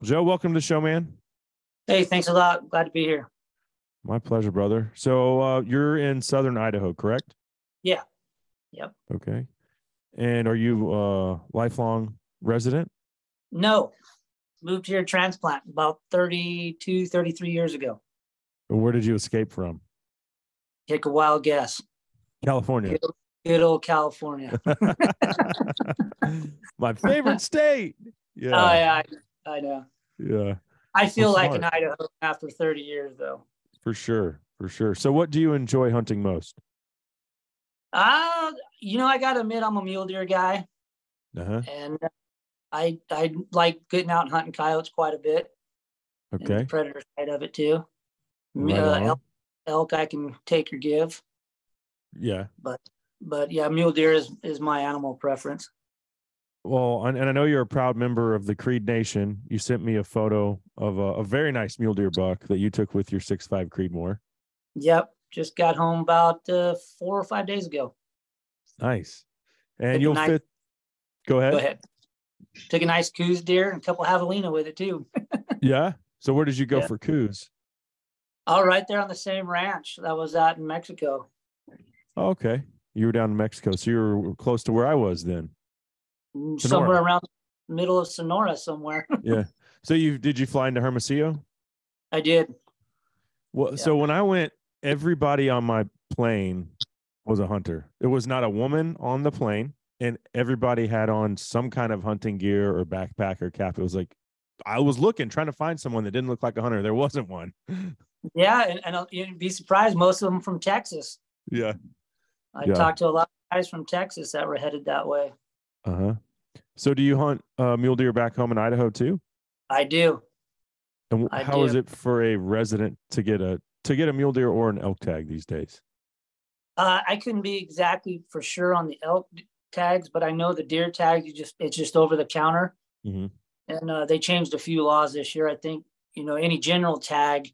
Joe, welcome to the show, man. Hey, thanks a lot. Glad to be here. My pleasure, brother. So you're in southern Idaho, correct? Yeah. Yep. Okay. And are you a lifelong resident? No, moved here transplant about 32, 33 years ago. Where did you escape from? Take a wild guess. California. Good old California. My favorite state. Yeah. Oh, yeah, I know. Yeah. I feel Well, like smart. an Idaho after 30 years, though. For sure. For sure. So what do you enjoy hunting most? I got to admit, I'm a mule deer guy. Uh-huh. And I like getting out and hunting coyotes quite a bit. Okay. And the predator side of it, too. Right on. Elk I can take or give. Yeah. But yeah, mule deer is my animal preference. Well, and I know you're a proud member of the Creed Nation. You sent me a photo of a very nice mule deer buck that you took with your 6.5 Creedmoor. Yep. Just got home about 4 or 5 days ago. Nice. And you'll fit. Go ahead. Go ahead. Took a nice coos deer and a couple javelina with it too. Yeah. So where did you go for coos? Oh, right there on the same ranch that was out in Mexico. Oh, okay. You were down in Mexico. So you were close to where I was then. Somewhere around the middle of Sonora somewhere. Yeah. So did you fly into Hermosillo? I did. Well, yeah. So when I went, everybody on my plane was a hunter. There was not a woman on the plane, and everybody had on some kind of hunting gear or backpack or cap. It was like, I was trying to find someone that didn't look like a hunter. There wasn't one. Yeah. And you'd be surprised. Most of them from Texas. Yeah. I talked to a lot of guys from Texas that were headed that way. Uh-huh. So do you hunt mule deer back home in Idaho too? I do. And how is it for a resident to get a mule deer or an elk tag these days? I couldn't be exactly for sure on the elk tags, but I know the deer tag, it's just over the counter. Mm-hmm. And they changed a few laws this year. I think, any general tag,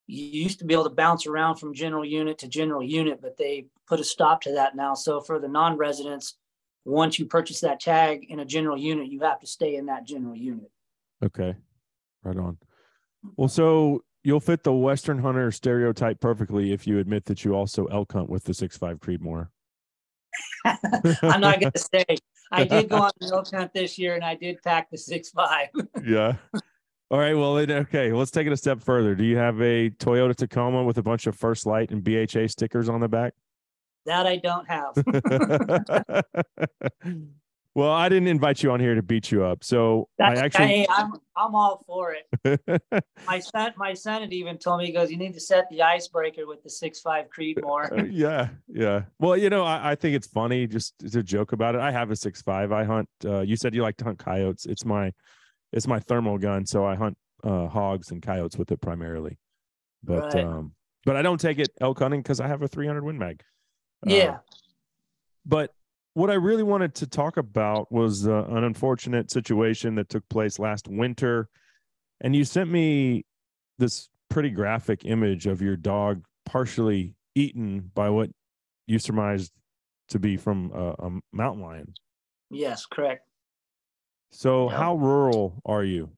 you used to be able to bounce around from general unit to general unit, but they put a stop to that now. So for the non-residents, once you purchase that tag in a general unit, you have to stay in that general unit. Okay. Right on. Well, so you'll fit the Western hunter stereotype perfectly if you admit that you also elk hunt with the 6.5 Creedmoor. I'm not going to say. I did go on the elk hunt this year, and I did pack the 6.5. Yeah. All right. Well, okay. Let's take it a step further. Do you have a Toyota Tacoma with a bunch of First Light and BHA stickers on the back? That I don't have. Well, I didn't invite you on here to beat you up, so hey, I'm all for it. My son had even told me, he goes, "You need to set the icebreaker with the 6.5 Creedmoor." Yeah. Well, I think it's funny just to joke about it. I have a 6.5. I hunt. You said you like to hunt coyotes. It's my thermal gun, so I hunt hogs and coyotes with it primarily. But right. But I don't take it elk hunting because I have a 300 Win Mag. Yeah. But what I really wanted to talk about was an unfortunate situation that took place last winter. And you sent me this pretty graphic image of your dog partially eaten by what you surmised to be from a mountain lion. Yes, correct. So how rural are you?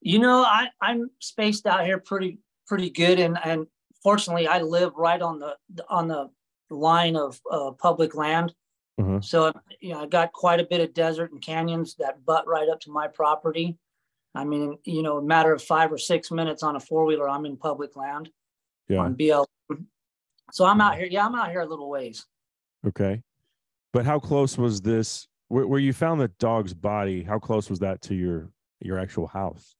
I'm spaced out here pretty good. And fortunately, I live right on the line of public land. Uh-huh. So, I got quite a bit of desert and canyons that butt right up to my property. I mean, a matter of 5 or 6 minutes on a 4-wheeler, I'm in public land on BL. So I'm out here. Yeah, I'm out here a little ways. Okay. But how close was this where you found the dog's body? How close was that to your actual house?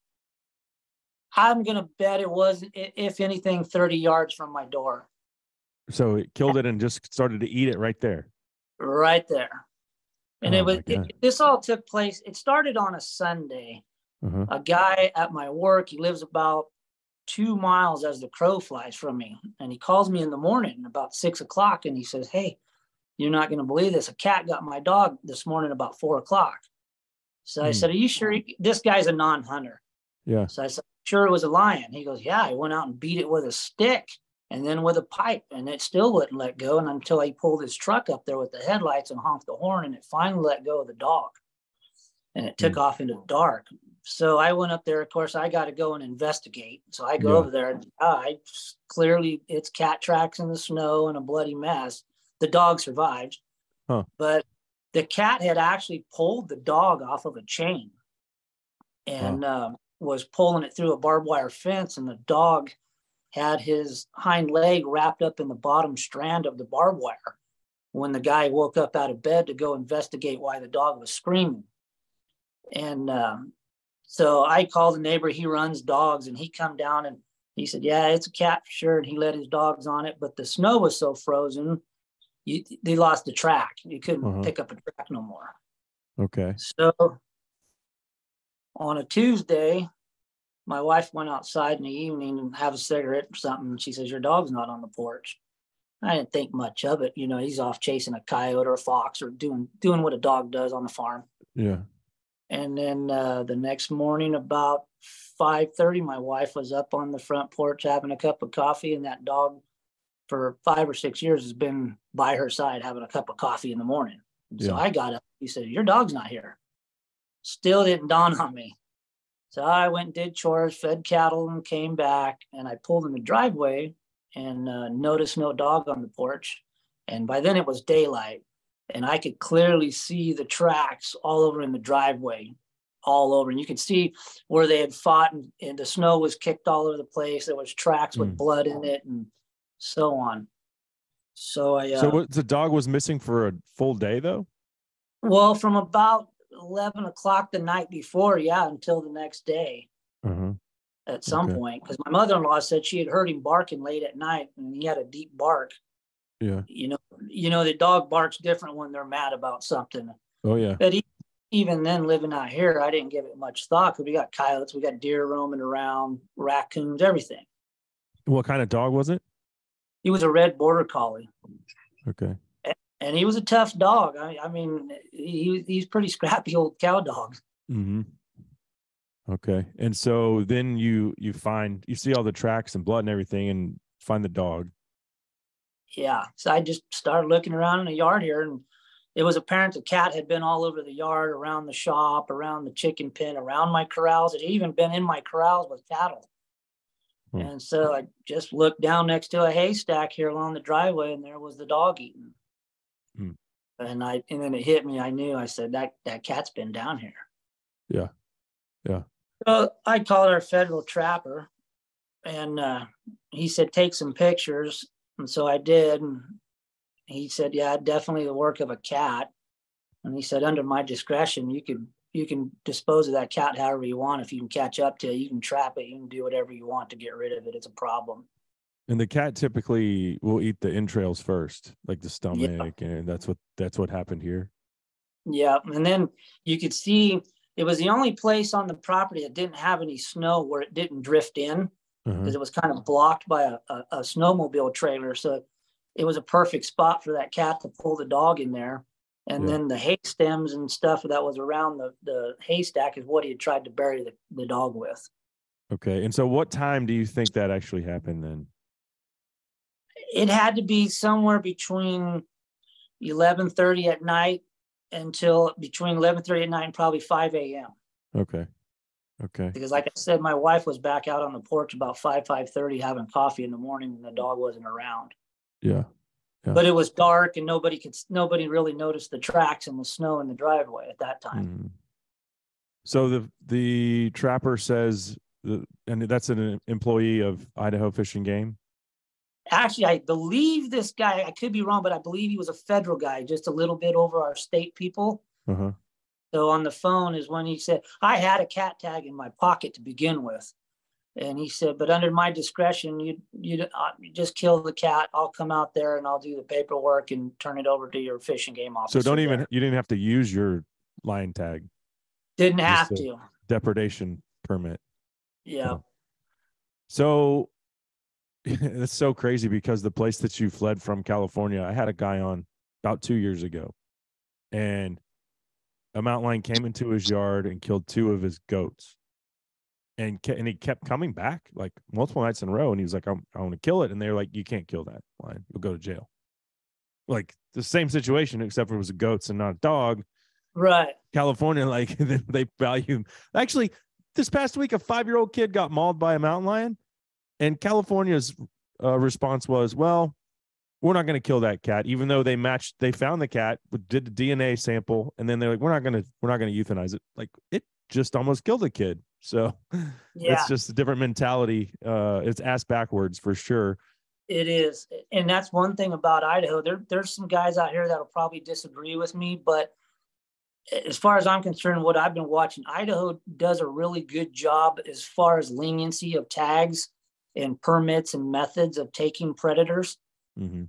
I'm going to bet it was, if anything, 30 yards from my door. So it killed it and just started to eat it right there. Right there. And this all took place. It started on a Sunday. Uh-huh. A guy at my work, he lives about 2 miles as the crow flies from me. And he calls me in the morning about 6 o'clock. And he says, "Hey, you're not going to believe this. A cat got my dog this morning about 4 o'clock. So I said, "Are you sure?" This guy's a non-hunter. Yeah. So I said, "Sure it was a lion." He goes, "Yeah, I went out and beat it with a stick and then with a pipe, and it still wouldn't let go. And until he pulled his truck up there with the headlights and honked the horn, and it finally let go of the dog. And it took off into the dark." So I went up there. Of course, I got to go and investigate. So I go over there. And clearly, it's cat tracks in the snow and a bloody mess. The dog survived, but the cat had actually pulled the dog off of a chain and was pulling it through a barbed wire fence. And the dog had his hind leg wrapped up in the bottom strand of the barbed wire when the guy woke up out of bed to go investigate why the dog was screaming. And so I called the neighbor. He runs dogs, and he come down and he said, yeah, it's a cat for sure. And he let his dogs on it, but the snow was so frozen, they lost the track. You couldn't pick up a track no more. Okay. So on a Tuesday, my wife went outside in the evening and have a cigarette or something. And she says, your dog's not on the porch. I didn't think much of it. You know, he's off chasing a coyote or a fox or doing what a dog does on the farm. Yeah. And then the next morning about 5:30, my wife was up on the front porch having a cup of coffee, and that dog for 5 or 6 years has been by her side having a cup of coffee in the morning. And so I got up. He said, your dog's not here. Still didn't dawn on me. So I went and did chores, fed cattle, and came back, and I pulled in the driveway and noticed no dog on the porch. And by then it was daylight, and I could clearly see the tracks all over in the driveway, all over. And you could see where they had fought, and the snow was kicked all over the place. There was tracks with blood in it and so on. So the dog was missing for a full day though? Well, from about 11 o'clock the night before, until the next day. At some point, because my mother-in-law said she had heard him barking late at night, and he had a deep bark. Yeah. You know, the dog barks different when they're mad about something. Oh yeah. But even then, living out here, I didn't give it much thought, because we got coyotes, we got deer roaming around, raccoons, everything. What kind of dog was it? He was a red border collie. Okay. And he was a tough dog. I mean, he's pretty scrappy old cow dog. Mm-hmm. Okay. And so then you see all the tracks and blood and everything and find the dog. Yeah. So I just started looking around in the yard here, and it was apparent the cat had been all over the yard, around the shop, around the chicken pen, around my corrals. It had even been in my corrals with cattle. And so I just looked down next to a haystack here along the driveway, and there was the dog eating. And then it hit me. I knew. I said, that cat's been down here. Yeah. Yeah. So I called our federal trapper, and he said, take some pictures. And so I did. And he said, yeah, definitely the work of a cat. And he said, under my discretion, you can dispose of that cat however you want. If you can catch up to it, you can trap it, you can do whatever you want to get rid of it. It's a problem. And the cat typically will eat the entrails first, like the stomach, and that's what happened here. Yeah. And then you could see it was the only place on the property that didn't have any snow where it didn't drift in, because it was kind of blocked by a snowmobile trailer. So it was a perfect spot for that cat to pull the dog in there. And then the hay stems and stuff that was around the haystack is what he had tried to bury the dog with. Okay. And so what time do you think that actually happened then? It had to be somewhere between 11:30 at night until between 11:30 at night and probably 5 a.m. Okay. Because like I said, my wife was back out on the porch about 5:30 having coffee in the morning, and the dog wasn't around. Yeah. But it was dark, and nobody really noticed the tracks and the snow in the driveway at that time. So the trapper says, and that's an employee of Idaho Fish and Game? Actually, I believe this guy, I could be wrong, but I believe he was a federal guy, just a little bit over our state people. So on the phone is when he said, I had a cat tag in my pocket to begin with. And he said, but under my discretion, you just kill the cat. I'll come out there and I'll do the paperwork and turn it over to your fish and game officer. So you didn't have to use your line tag. Didn't have to. Depredation permit. Yeah. So it's so crazy, because the place that you fled from, California, I had a guy on about 2 years ago, and a mountain lion came into his yard and killed 2 of his goats. And he kept coming back like multiple nights in a row. And he was like, I want to kill it. And they were like, you can't kill that lion. You'll go to jail. Like the same situation, except for it was a goats and not a dog. Right. California, like they value. Actually, this past week, a 5-year-old kid got mauled by a mountain lion, and California's response was, well, we're not going to kill that cat, even though they found the cat, did the DNA sample, and then they're like, we're not going to euthanize it. Like, it just almost killed a kid. So it's just a different mentality. It's ass backwards for sure. It is. And that's one thing about Idaho. There's some guys out here that'll probably disagree with me, but as far as I'm concerned, what I've been watching, Idaho does a really good job as far as leniency of tags and permits and methods of taking predators. And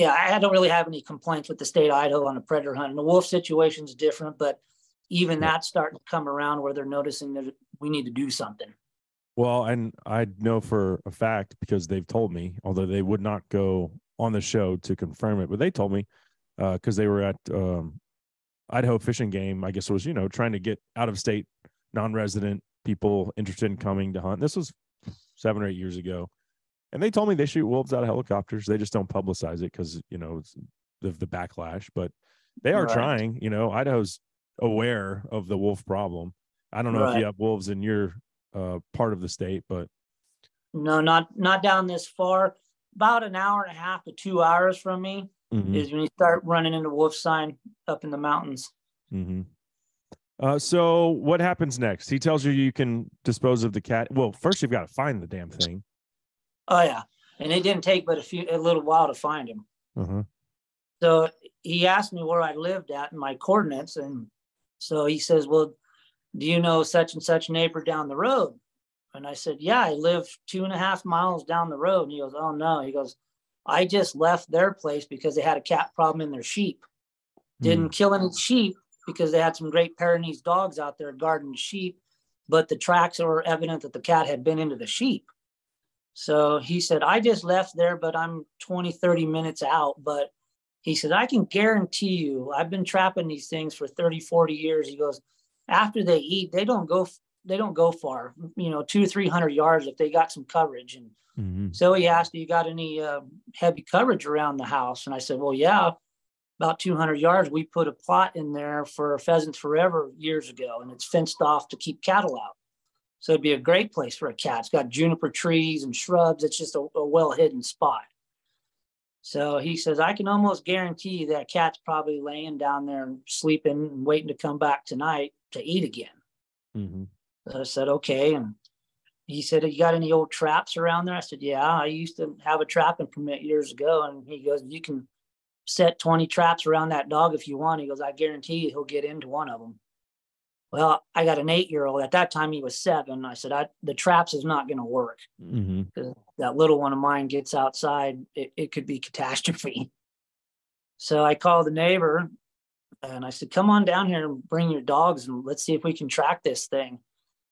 I don't really have any complaints with the state of Idaho on a predator hunt. And the wolf situation is different, but even that's starting to come around where they're noticing that we need to do something. Well, and I know for a fact, because they've told me, although they would not go on the show to confirm it, but they told me because they were at Idaho Fish and Game, I guess it was, trying to get out of state non-resident people interested in coming to hunt. This was 7 or 8 years ago. And they told me they shoot wolves out of helicopters. They just don't publicize it because, it's the backlash. But they are trying. Idaho's aware of the wolf problem. I don't know if you have wolves in your part of the state, but no, not down this far. About an hour and a half to 2 hours from me is when you start running into wolf sign up in the mountains. So what happens next? He tells you can dispose of the cat. Well, first you've got to find the damn thing. Oh yeah, and it didn't take but a little while to find him. So he asked me where I lived at and my coordinates, and so he says, "Well, do you know such and such neighbor down the road?" And I said, "Yeah, I live 2.5 miles down the road." And he goes, "Oh no," he goes, "I just left their place because they had a cat problem in their sheep. Didn't kill any sheep because they had some Great Pyrenees dogs out there guarding the sheep, but the tracks were evident that the cat had been into the sheep." So he said, "I just left there, but I'm 20, 30 minutes out." But he said, "I can guarantee you, I've been trapping these things for 30, 40 years. He goes, after they eat, they don't go far, 200-300 yards if they got some coverage." And so he asked, "Do you got any heavy coverage around the house?" And I said, "Well, yeah, about 200 yards. We put a plot in there for Pheasants Forever years ago, and it's fenced off to keep cattle out. So it'd be a great place for a cat. It's got juniper trees and shrubs. It's just a well-hidden spot." So he says, "I can almost guarantee that cat's probably laying down there and sleeping and waiting to come back tonight to eat again." So I said, "Okay." And he said, "You got any old traps around there?" I said, "Yeah, I used to have a trapping permit years ago." And he goes, "You can set 20 traps around that dog if you want." He goes, "I guarantee you he'll get into one of them." Well, I got an 8-year-old. At that time, he was 7. I said, the traps is not going to work. Because that little one of mine gets outside, it could be catastrophe. So I called the neighbor and I said, "Come on down here and bring your dogs and let's see if we can track this thing."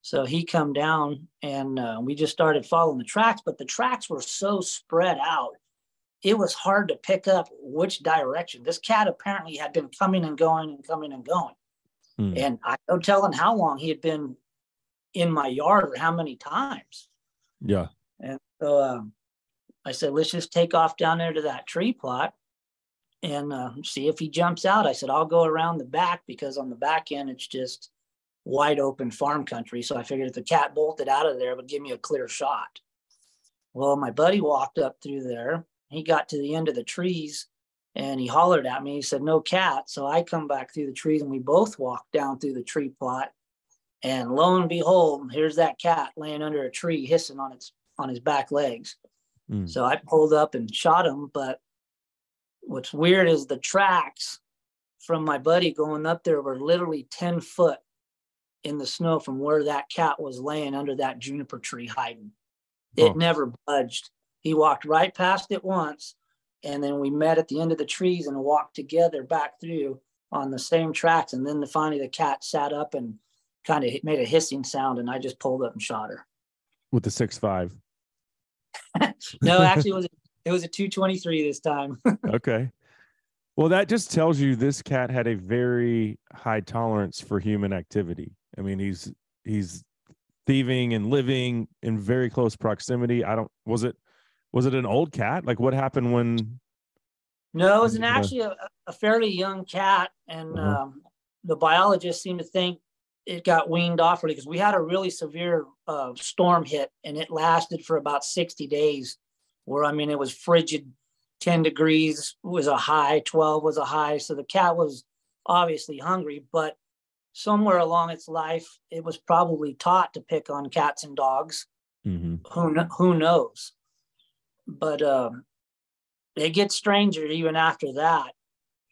So he come down and we just started following the tracks, but the tracks were so spread out. It was hard to pick up which direction. This cat apparently had been coming and going and coming and going. And I don't tell him how long he had been in my yard or how many times. Yeah. And so I said, "Let's just take off down there to that tree plot and see if he jumps out." I said, "I'll go around the back because on the back end, it's just wide open farm country." So I figured if the cat bolted out of there, it would give me a clear shot. Well, my buddy walked up through there. He got to the end of the trees and he hollered at me. He said, "No cat." So I come back through the trees and we both walked down through the tree plot. And lo and behold, here's that cat laying under a tree, hissing on his back legs. So I pulled up and shot him. But what's weird is the tracks from my buddy going up there were literally 10 foot in the snow from where that cat was laying under that juniper tree hiding. It never budged. He walked right past it once. And then we met at the end of the trees and walked together back through on the same tracks. And then finally the cat sat up and kind of made a hissing sound. And I just pulled up and shot her. With the 6.5. No, actually it was a 223 this time. Okay. Well, that just tells you this cat had a very high tolerance for human activity. I mean, he's thieving and living in very close proximity. Was it an old cat? Like, what happened when? No, it was actually a fairly young cat. And the biologists seem to think it got weaned off really, because we had a really severe storm hit, and it lasted for about 60 days where, I mean, it was frigid. 10 degrees was a high, 12 was a high. So the cat was obviously hungry, but somewhere along its life, it was probably taught to pick on cats and dogs. Mm-hmm. Who knows? But it gets stranger even after that.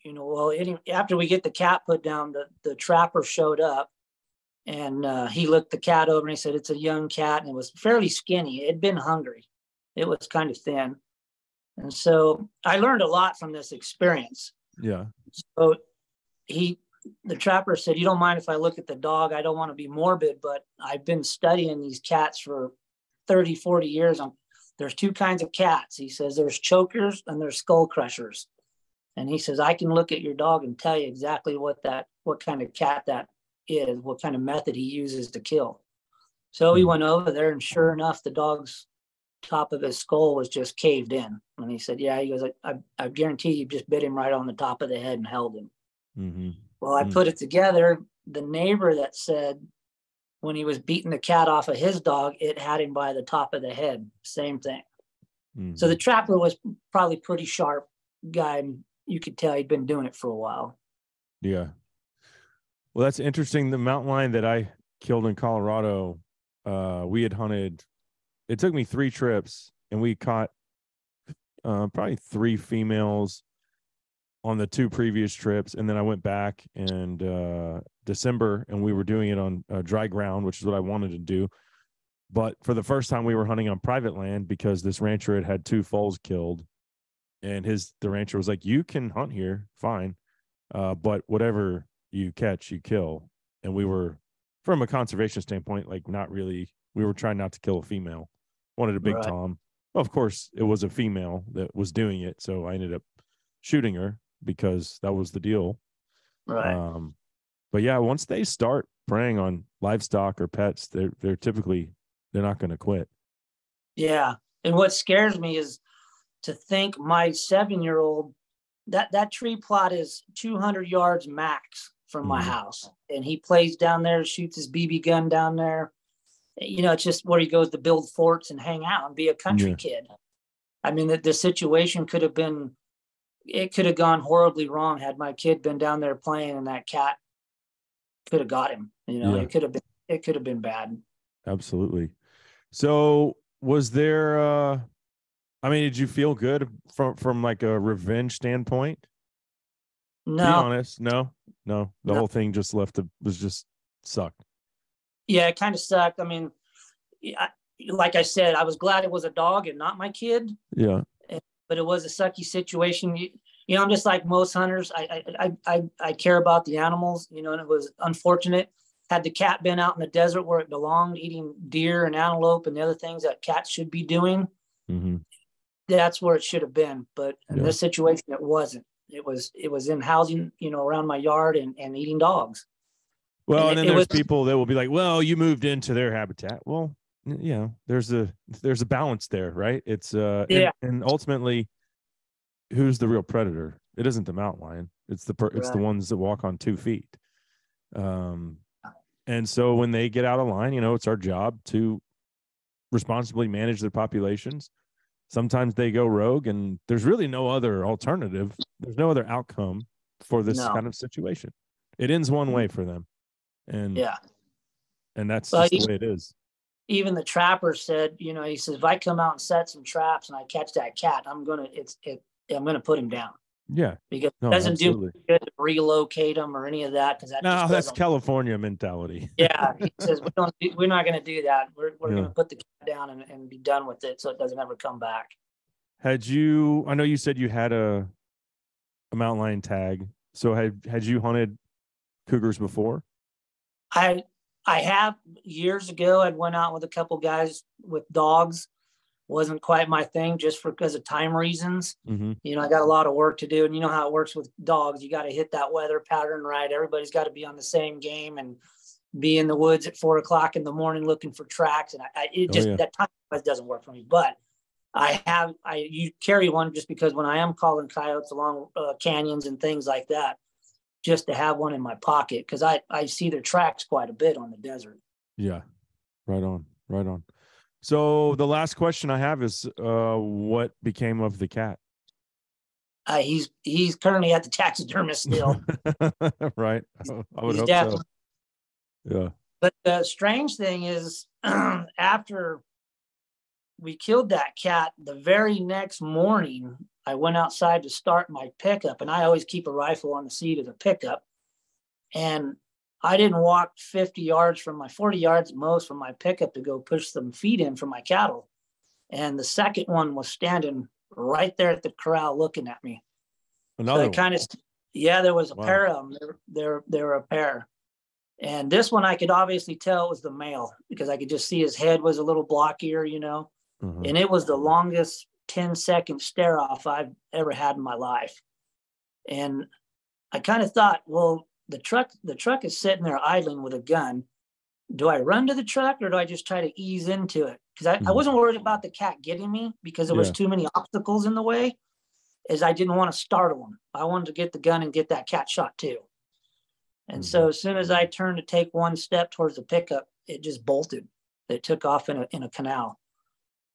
You know, well, after we get the cat put down, the trapper showed up, and he looked the cat over and he said, it's a young cat, and it was fairly skinny. It had been hungry. It was kind of thin. And so I learned a lot from this experience. Yeah. So the trapper said, you don't mind if I look at the dog? I don't want to be morbid, but I've been studying these cats for 30, 40 years. There's two kinds of cats. He says, there's chokers and there's skull crushers. And he says, I can look at your dog and tell you exactly what kind of cat that is, what kind of method he uses to kill. So we went over there, and sure enough, the dog's top of his skull was just caved in. And he said, yeah, he goes, I guarantee you just bit him right on the top of the head and held him. Mm-hmm. Well, I put it together. The neighbor that said when he was beating the cat off of his dog, it had him by the top of the head. Same thing. Mm-hmm. So the trapper was probably pretty sharp guy. You could tell he'd been doing it for a while. Yeah. Well, that's interesting. The mountain lion that I killed in Colorado, we had hunted. It took me 3 trips, and we caught probably 3 females on the 2 previous trips. And then I went back in December, and we were doing it on dry ground, which is what I wanted to do. But for the first time, we were hunting on private land because this rancher had 2 foals killed. And the rancher was like, you can hunt here, fine. But whatever you catch, you kill. And we were, from a conservation standpoint, like not really, we were trying not to kill a female. Wanted a big tom. Well, of course, it was a female that was doing it. So I ended up shooting her because that was the deal. Right. But yeah, once they start preying on livestock or pets, they're not going to quit. Yeah. And what scares me is to think my 7-year-old, that tree plot is 200 yards max from my house. And he plays down there, shoots his BB gun down there. You know, it's just where he goes to build forts and hang out and be a country kid. I mean, the situation could have gone horribly wrong had my kid been down there playing, and that cat could have got him. You know, it could have been bad. Absolutely. So was there, I mean, did you feel good from like a revenge standpoint? No. Be honest. No. The whole thing just was just sucked. Yeah, it kind of sucked. I mean, like I said, I was glad it was a dog and not my kid. Yeah. But it was a sucky situation. You know, I'm just like most hunters. I care about the animals, you know, and it was unfortunate. Had the cat been out in the desert where it belonged, eating deer and antelope and the other things that cats should be doing, that's where it should have been. But in this situation, it wasn't. It was in housing, you know, around my yard and eating dogs. Well, and then there's people that will be like, well, you moved into their habitat. Well, you know, there's a balance there, right? It's and ultimately, who's the real predator? It isn't the mountain lion. It's the ones that walk on 2 feet. And so when they get out of line, you know, it's our job to responsibly manage their populations. Sometimes they go rogue, and there's really no other alternative. There's no other outcome for this kind of situation. It ends one way for them. And that's just the way it is. Even the trapper said, you know, he says, if I come out and set some traps and I catch that cat, I'm gonna put him down. Yeah, because it doesn't do good to relocate him or any of that. Because that's California mentality. Yeah, he says we're not going to do that. We're going to put the cat down and be done with it, so it doesn't ever come back. I know you said you had a mountain lion tag. So had you hunted cougars before? I have years ago. I went out with a couple guys with dogs. Wasn't quite my thing, just because of time reasons. You know, I got a lot of work to do, and you know how it works with dogs. You got to hit that weather pattern right. Everybody's got to be on the same game and be in the woods at 4 o'clock in the morning looking for tracks. And that time doesn't work for me. But you carry one just because when I am calling coyotes along canyons and things like that, just to have one in my pocket, because I see their tracks quite a bit on the desert. Yeah. Right on. Right on. So the last question I have is, what became of the cat? He's currently at the taxidermist still. Right. I would He's hope definitely. so. Yeah. But the strange thing is, after we killed that cat, the very next morning, I went outside to start my pickup, and I always keep a rifle on the seat of the pickup. And I didn't walk 50 yards from my 40 yards at most from my pickup to go push some feed in for my cattle. And the second one was standing right there at the corral looking at me. Another one. Yeah, there was a Wow. pair of them. There were a pair. And this one I could obviously tell was the male, because I could just see his head was a little blockier, you know. Uh-huh. And it was the longest 10-second stare off I've ever had in my life. And I kind of thought, well, the truck is sitting there idling with a gun. Do I run to the truck, or do I just try to ease into it? Because I wasn't worried about the cat getting me, because there was too many obstacles in the way, as I didn't want to startle him. I wanted to get the gun and get that cat shot too. And so as soon as I turned to take one step towards the pickup, it just bolted. It took off in a canal.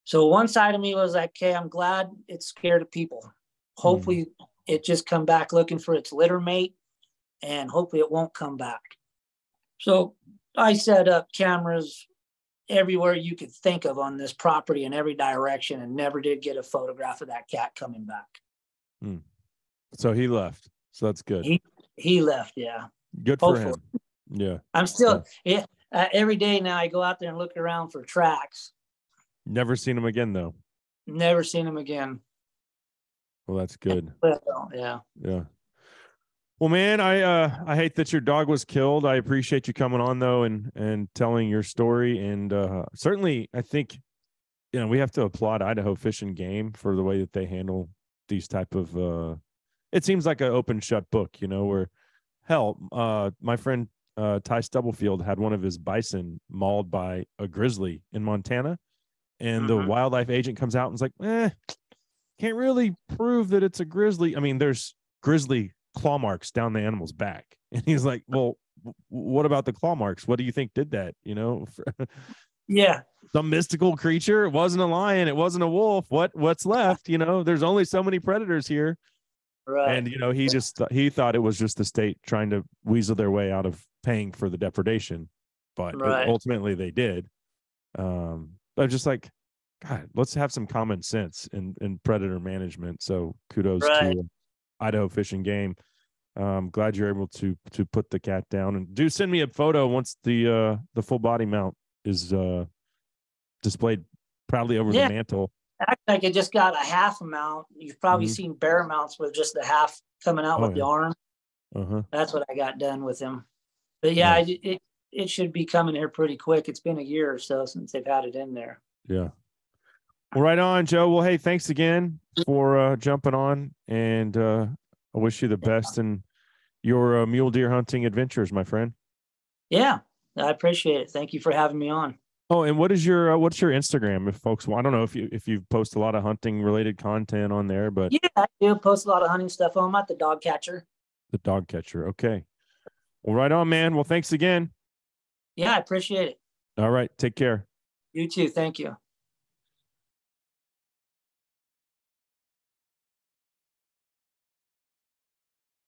So one side of me was like, okay, I'm glad it's scared of people. Hopefully it just come back looking for its litter mate, and hopefully it won't come back. So I set up cameras everywhere you could think of on this property in every direction, and never did get a photograph of that cat coming back. So he left. So that's good. He left. Yeah. Good for him. Yeah. I'm still, every day now I go out there and look around for tracks. Never seen him again though. Never seen him again. Well, that's good. Yeah. Yeah. Well, man, I hate that your dog was killed. I appreciate you coming on though, and telling your story. And certainly I think, we have to applaud Idaho Fish and Game for the way that they handle these type of it seems like an open shut book, where hell, my friend Ty Stubblefield had one of his bison mauled by a grizzly in Montana, and the wildlife agent comes out and is like, can't really prove that it's a grizzly. I mean, there's grizzly claw marks down the animal's back. And he's like, well, what about the claw marks? What do you think did that? Yeah. Some mystical creature. It wasn't a lion. It wasn't a wolf. What's left? There's only so many predators here. Right. And, he thought it was just the state trying to weasel their way out of paying for the depredation, but ultimately they did. I'm just like, God, let's have some common sense in predator management. So kudos to Idaho Fish and Game. Glad you're able to put the cat down, and do send me a photo once the full body mount is displayed proudly over the mantle. Actually, I just got a half mount. You've probably seen bear mounts with just the half coming out with the arm. That's what I got done with him. But yeah, it should be coming here pretty quick. It's been a year or so since they've had it in there. Yeah. Well, right on, Joe. Well, hey, thanks again for jumping on, and I wish you the best in your mule deer hunting adventures, my friend. Yeah, I appreciate it. Thank you for having me on. Oh, and what's your Instagram? If folks want, I don't know if you post a lot of hunting related content on there, but yeah, I do post a lot of hunting stuff. I'm at the dog catcher. The dog catcher. Okay. Well, right on, man. Well, thanks again. Yeah, I appreciate it. All right. Take care. You too. Thank you.